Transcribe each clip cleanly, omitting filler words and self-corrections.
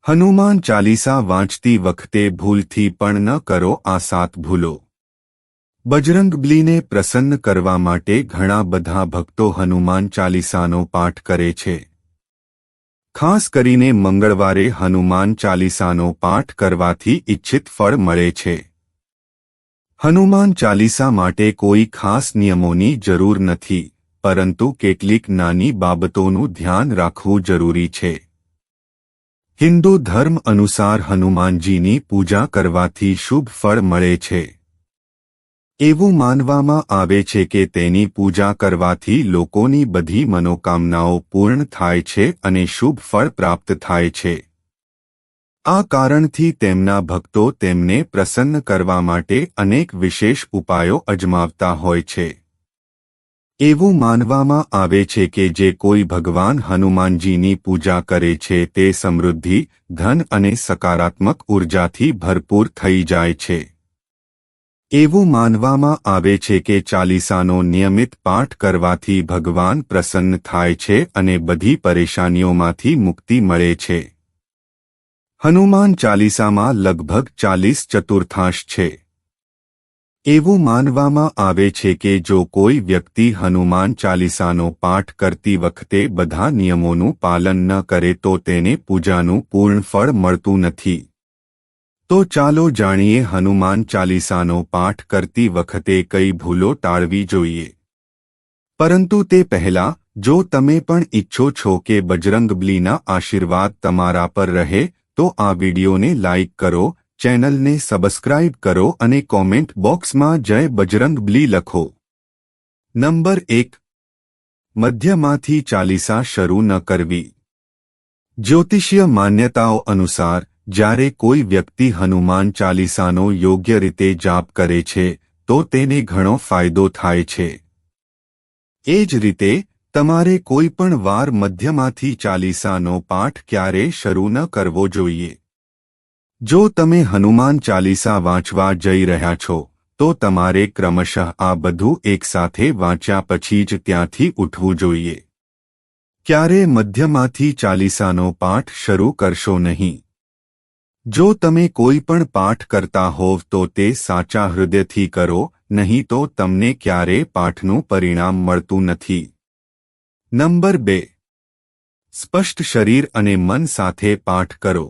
હનુમાન ચાલીસા વાંચતી વખતે ભૂલથી પણ ન કરો આ 7 ભૂલો. બજરંગબલીને પ્રસન્ન કરવા માટે ઘણા બધા ભક્તો હનુમાન ચાલીસાનો પાઠ કરે છે. ખાસ કરીને મંગળવારે હનુમાન ચાલીસાનો પાઠ કરવાથી ઇચ્છિત ફળ મળે છે. હનુમાન ચાલીસા માટે કોઈ ખાસ નિયમોની જરૂર નથી, પરંતુ કેટલીક નાની બાબતોનું ધ્યાન રાખવું જરૂરી છે. હિન્દુ ધર્મ અનુસાર હનુમાનજીની પૂજા કરવાથી શુભ ફળ મળે છે. એવું માનવામાં આવે છે કે તેની પૂજા કરવાથી લોકોની બધી મનોકામનાઓ પૂર્ણ થાય છે અને શુભ ફળ પ્રાપ્ત થાય છે. આ કારણથી તેમના ભક્તો તેમને પ્રસન્ન કરવા માટે અનેક વિશેષ ઉપાયો અજમાવતા હોય છે. એવું માનવામાં આવે છે કે જે કોઈ ભગવાન હનુમાનજીની પૂજા કરે છે તે સમૃદ્ધિ, ધન અને સકારાત્મક ઉર્જાથી ભરપૂર થઈ જાય છે. એવું માનવામાં આવે છે કે ચાલીસાનો નિયમિત પાઠ કરવાથી ભગવાન પ્રસન્ન થાય છે અને બધી પરેશાનીઓમાંથી મુક્તિ મળે છે. હનુમાન ચાલીસામાં લગભગ 40 ચતુર્થાંશ છે. એવું માનવામાં આવે છે કે જો કોઈ વ્યક્તિ હનુમાન ચાલીસાનો પાઠ કરતી વખતે બધા નિયમોનું પાલન ન કરે તો તેને પૂજાનું પૂર્ણ ફળ મળતું નથી. તો ચાલો જાણીએ હનુમાન ચાલીસાનો પાઠ કરતી વખતે કઈ ભૂલો ટાળવી જોઈએ. પરંતુ તે પહેલાં, જો તમે પણ ઈચ્છો છો કે બજરંગબલીના આશીર્વાદ તમારા પર રહે, તો આ વિડિયોને લાઇક કરો, ચેનલને સબસ્ક્રાઇબ કરો અને કોમેન્ટ બોક્સમાં જય બજરંગબલી લખો. નંબર 1. મધ્યમાંથી ચાલીસા શરૂ ન કરવી. જ્યોતિષીય માન્યતાઓ અનુસાર, જ્યારે કોઈ વ્યક્તિ હનુમાન ચાલીસાનો યોગ્ય રીતે જાપ કરે છે, તો તેને ઘણો ફાયદો થાય છે. એ જ રીતે, તમારે કોઈ પણ વાર મધ્યમાંથી ચાલીસાનો પાઠ ક્યારેય શરૂ ન કરવો જોઈએ. જો તમે હનુમાન ચાલીસા વાંચવા જઈ રહ્યા છો, તો તમારે ક્રમશઃ આ બધું એકસાથે વાંચ્યા પછી જ ત્યાંથી ઉઠવું જોઈએ. ક્યારેય મધ્યમાંથી ચાલીસાનો પાઠ શરૂ કરશો નહીં. જો તમે કોઈ પણ પાઠ કરતા હોવ તો તે સાચા હૃદયથી કરો, નહીં તો તમને ક્યારેય પાઠનું પરિણામ મળતું નથી. નંબર 2. સ્પષ્ટ શરીર અને મન સાથે પાઠ કરો.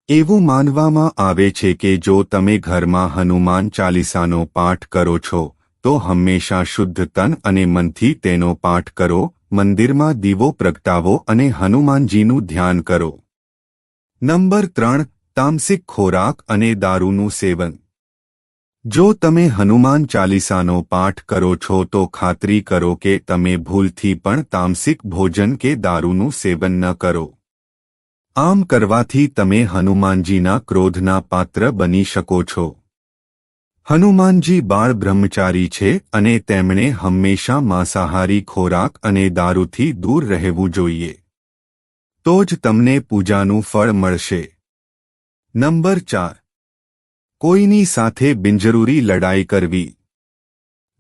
એવું માનવામાં આવે છે કે જો તમે ઘરમાં હનુમાન ચાલીસાનો પાઠ કરો છો, તો હંમેશા શુદ્ધ તન અને મનથી તેનો પાઠ કરો, મંદિરમાં દીવો પ્રગટાવો અને હનુમાનજીનું ધ્યાન કરો. નંબર 3. તામસિક ખોરાક અને દારૂનું સેવન. જો તમે હનુમાન ચાલીસાનો પાઠ કરો છો તો ખાતરી કરો કે તમે ભૂલથી પણ તામસિક ભોજન કે દારૂનું સેવન ન કરો. આમ કરવાથી તમે હનુમાનજીના ક્રોધના પાત્ર બની શકો છો. હનુમાનજી બાળ બ્રહ્મચારી છે અને તેમણે હંમેશા માંસાહારી ખોરાક અને દારૂથી દૂર રહેવું જોઈએ. તો જ તમને પૂજાનું ફળ મળશે. નંબર 4. કોઈની સાથે બિનજરૂરી લડાઈ કરવી.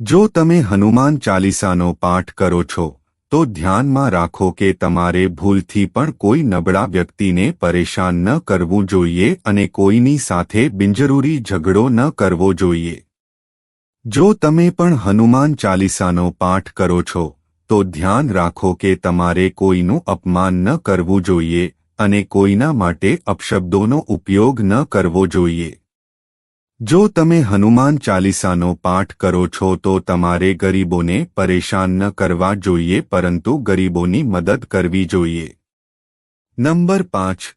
જો તમે હનુમાન ચાલીસાનો પાઠ કરો છો, તો ધ્યાનમાં રાખો કે તમારે ભૂલથી પણ કોઈ નબળા વ્યક્તિને પરેશાન ન કરવું જોઈએ અને કોઈની સાથે બિનજરૂરી ઝઘડો ન કરવો જોઈએ. જો તમે પણ હનુમાન ચાલીસાનો પાઠ કરો છો, તો ધ્યાન રાખો કે તમારે કોઈનું અપમાન ન કરવું જોઈએ અને કોઈના માટે અપશબ્દોનો ઉપયોગ ન કરવો જોઈએ. જો તમે હનુમાન ચાલીસાનો પાઠ કરો છો તો તમારે ગરીબોને પરેશાન ન કરવા જોઈએ પરંતુ ગરીબોની મદદ કરવી જોઈએ. નંબર 5.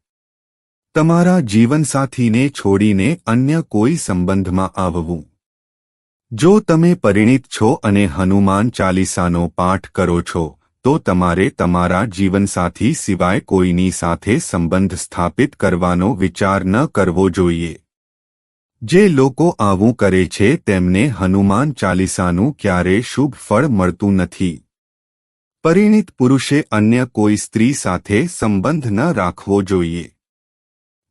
તમારા જીવનસાથીને છોડીને અન્ય કોઈ સંબંધમાં આવવું. જો તમે પરિણીત છો અને હનુમાન ચાલીસાનો પાઠ કરો છો, તો તમારે તમારા જીવનસાથી સિવાય કોઈની સાથે સંબંધ સ્થાપિત કરવાનો વિચાર ન કરવો જોઈએ. જે લોકો આવું કરે છે તેમને હનુમાન ચાલીસાનું ક્યારેય શુભ ફળ મળતું નથી. પરિણીત પુરુષે અન્ય કોઈ સ્ત્રી સાથે સંબંધ ન રાખવો જોઈએ.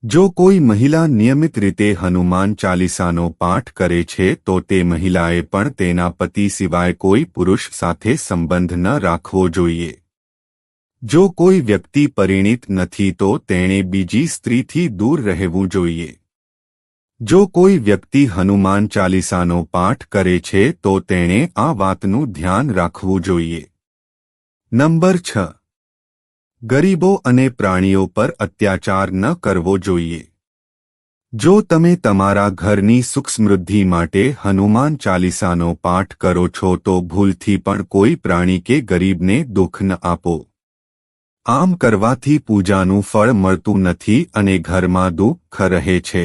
જો કોઈ મહિલા નિયમિત રીતે હનુમાન ચાલીસાનો પાઠ કરે છે તો તે મહિલાએ પણ તેના પતિ સિવાય કોઈ પુરુષ સાથે સંબંધ ન રાખવો જોઈએ. જો કોઈ વ્યક્તિ પરિણીત નથી તો તેણે બીજી સ્ત્રીથી દૂર રહેવું જોઈએ. જો કોઈ વ્યક્તિ હનુમાન ચાલીસાનો પાઠ કરે છે તો તેણે આ વાતનું ધ્યાન રાખવું જોઈએ. નંબર 6. ગરીબો અને પ્રાણીઓ પર અત્યાચાર ન કરવો જોઈએ. જો તમે તમારા ઘરની સુખ સમૃદ્ધિ માટે હનુમાન ચાલીસાનો પાઠ કરો છો તો ભૂલથી પણ કોઈ પ્રાણી કે ગરીબને દુઃખ ન આપો. આમ કરવાથી પૂજાનું ફળ મળતું નથી અને ઘરમાં દુઃખ રહે છે.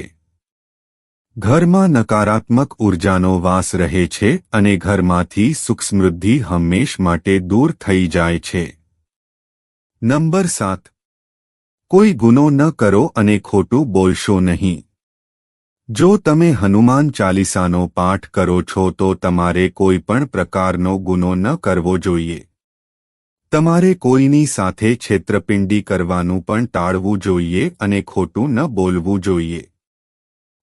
ઘરમાં નકારાત્મક ઉર્જાનો વાસ રહે છે અને ઘરમાંથી સુખ સમૃદ્ધિ હંમેશ માટે દૂર થઈ જાય છે. નંબર 7. કોઈ ગુનો ન કરો અને ખોટું બોલશો નહીં. જો તમે હનુમાન ચાલીસાનો પાઠ કરો છો તો તમારે કોઈ પણ પ્રકારનો ગુનો ન કરવો જોઈએ. તમારે કોઈની સાથે છેતરપિંડી કરવાનું પણ ટાળવું જોઈએ અને ખોટું ન બોલવું જોઈએ.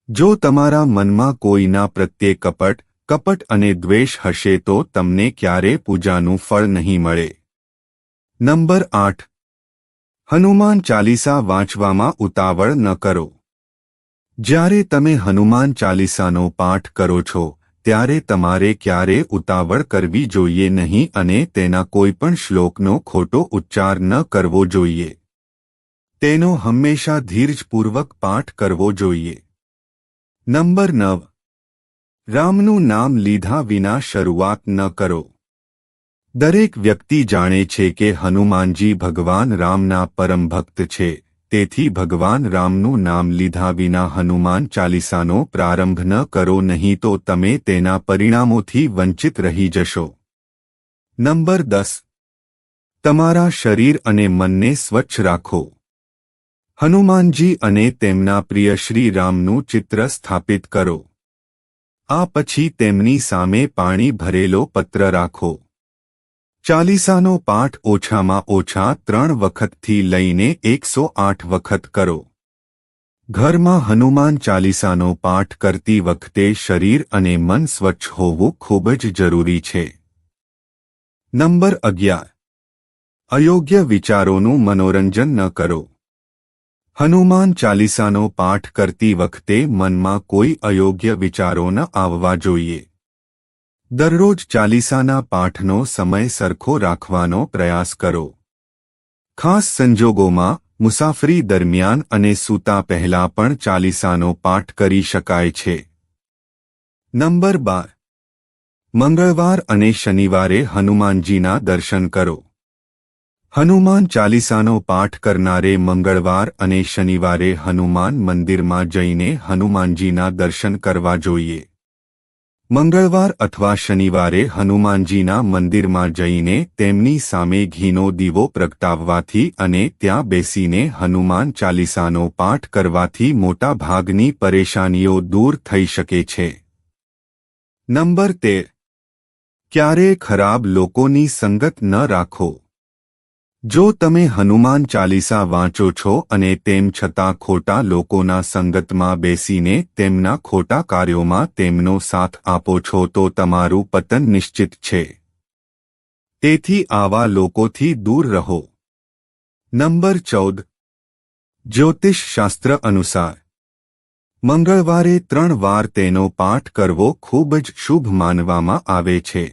જો તમારા મનમાં કોઈના પ્રત્યે કપટ અને દ્વેષ હશે તો તમને ક્યારે પૂજાનું ફળ નહીં મળે. નંબર 8. હનુમાન ચાલીસા વાંચવામાં ઉતાવળ ન કરો. જ્યારે તમે હનુમાન ચાલીસાનો પાઠ કરો છો ત્યારે તમારે ક્યારે ઉતાવળ કરવી જોઈએ નહીં અને તેના કોઈપણ શ્લોકનો ખોટો ઉચ્ચાર ન કરવો જોઈએ. તેનો હંમેશા ધીરજપૂર્વક પાઠ કરવો જોઈએ. નંબર 9. રામનું નામ લીધા વિના શરૂઆત ન કરો. દરેક વ્યક્તિ જાણે છે કે હનુમાનજી ભગવાન રામના પરમ ભક્ત છે. તેથી ભગવાન રામનું નામ લીધા વિના હનુમાન ચાલીસાનો પ્રારંભ ન કરો નહીં તો તમે તેના પરિણામોથી વંચિત રહી જશો. નંબર 10. તમારા શરીર અને મનને સ્વચ્છ રાખો. હનુમાનજી અને તેમના પ્રિય શ્રી રામનું ચિત્ર સ્થાપિત કરો. આ પછી તેમની સામે પાણી ભરેલો પત્ર રાખો. ચાલીસાનો પાઠ ઓછામાં ઓછા 3 વખતથી લઈને 108 વખત કરો. ઘરમાં હનુમાન ચાલીસાનો પાઠ કરતી વખતે શરીર અને મન સ્વચ્છ હોવું ખૂબ જ જરૂરી છે. નંબર 11. અયોગ્ય વિચારોનું મનોરંજન ન કરો. હનુમાન ચાલીસાનો પાઠ કરતી વખતે મનમાં કોઈ અયોગ્ય વિચારો ન આવવા જોઈએ. દરરોજ ચાલીસાના પાઠનો સમય સરખો રાખવાનો પ્રયાસ કરો. ખાસ સંજોગોમાં મુસાફરી દરમિયાન અને સૂતા પહેલા પણ ચાલીસાનો પાઠ કરી શકાય છે. નંબર 12. મંગળવાર અને શનિવારે હનુમાનજીના દર્શન કરો. હનુમાન ચાલીસાનો પાઠ કરનારે મંગળવાર અને શનિવારે હનુમાન મંદિરમાં જઈને હનુમાનજીના દર્શન કરવા જોઈએ. મંગળવાર અથવા શનિવારે હનુમાનજીના મંદિરમાં જઈને તેમની સામે ઘીનો દીવો પ્રગટાવવાથી અને ત્યાં બેસીને હનુમાન ચાલીસાનો પાઠ કરવાથી મોટા ભાગની પરેશાનીઓ દૂર થઈ શકે છે. નંબર 13. ક્યારેય ખરાબ લોકોની સંગત ન રાખો. જો તમે હનુમાન ચાલીસા વાંચો છો અને તેમ છતાં ખોટા લોકોના સંગતમાં બેસીને તેમના ખોટા કાર્યોમાં તેમનો સાથ આપો છો તો તમારું પતન નિશ્ચિત છે. તેથી આવા લોકોથી દૂર રહો. નંબર 14. જ્યોતિષ શાસ્ત્ર અનુસાર મંગળવારે 3 વાર તેનો પાઠ કરવો ખૂબ જ શુભ માનવામાં આવે છે.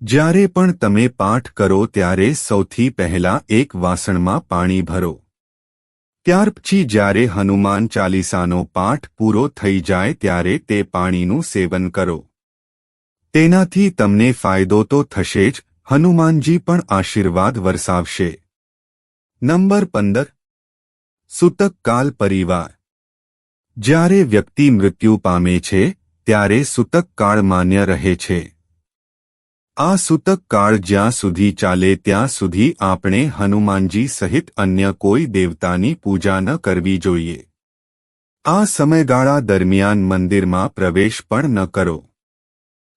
જ્યારે પણ તમે પાઠ કરો ત્યારે સૌથી પહેલા એક વાસણમાં પાણી ભરો. ત્યાર પછી જ્યારે હનુમાન ચાલીસાનો પાઠ પૂરો થઈ જાય ત્યારે તે પાણીનું સેવન કરો. તેનાથી તમને ફાયદો તો થશે જ, હનુમાનજી પણ આશીર્વાદ વરસાવશે. નંબર 15. સૂતક કાળ પરિવાર. જ્યારે વ્યક્તિ મૃત્યુ પામે છે ત્યારે સૂતક કાળ માન્ય રહે છે. આ સૂતક કાળ જ્યાં સુધી ચાલે ત્યાં સુધી આપણે હનુમાનજી સહિત અન્ય કોઈ દેવતાની પૂજા ન કરવી જોઈએ. આ સમયગાળા દરમિયાન મંદિરમાં પ્રવેશ પણ ન કરો.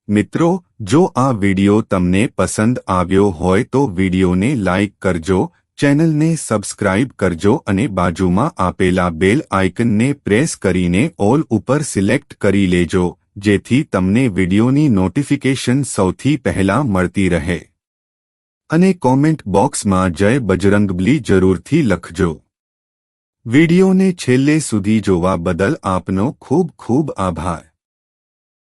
મિત્રો, જો આ વિડિયો તમને પસંદ આવ્યો હોય તો વિડિયોને લાઇક કરજો, ચેનલને સબસ્ક્રાઇબ કરજો અને બાજુમાં આપેલા બેલ આઇકનને પ્રેસ કરીને ઓલ ઉપર સિલેક્ટ કરી લેજો, જેથી તમને વિડિયોની નોટિફિકેશન સૌથી પહેલા મળતી રહે. અને કોમેન્ટ બોક્સમાં જય બજરંગબલી જરૂરથી લખજો. વિડિયોને છેલ્લે સુધી જોવા બદલ આપનો ખૂબ ખૂબ આભાર.